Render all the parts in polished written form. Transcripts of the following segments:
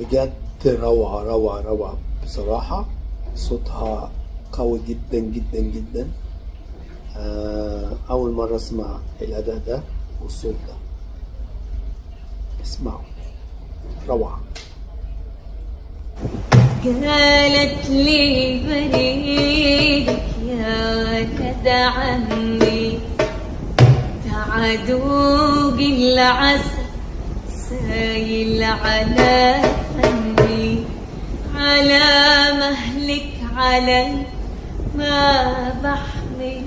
بجد روعة روعة روعة بصراحة. صوتها قوي جدا جدا جدا. أول مرة أسمع الأداء ده والصوت ده. اسمعوا، روعة. قالت لي بريدك يا ندى عمي، تعدوق العسل سايل على فمي، على مهلك علي ما بحمل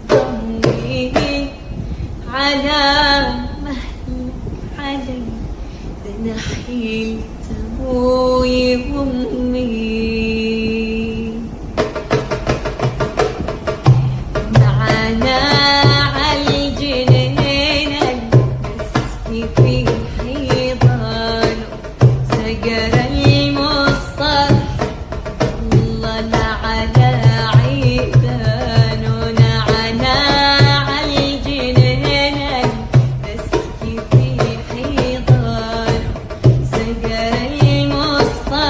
ضمي، على مهلك علي ده انا حيلت ابوي وامي. معانا عالجنينة نسقي في حيضان، سقر المصطفى الله على عيدان. ونعنا عالجنينة نسقي في حيضان، سقر المصطفى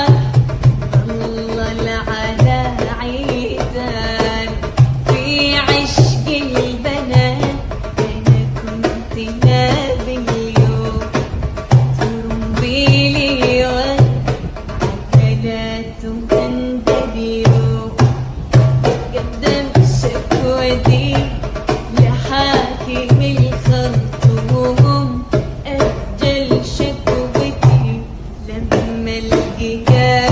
الله على عيدان. في عشق البنات أنا كنت نابي اليوم، ترمبي لي عجلات وأندليو. قدم الشكوى دي لحاكم الخرطوم، أجل شكوتي لما القيام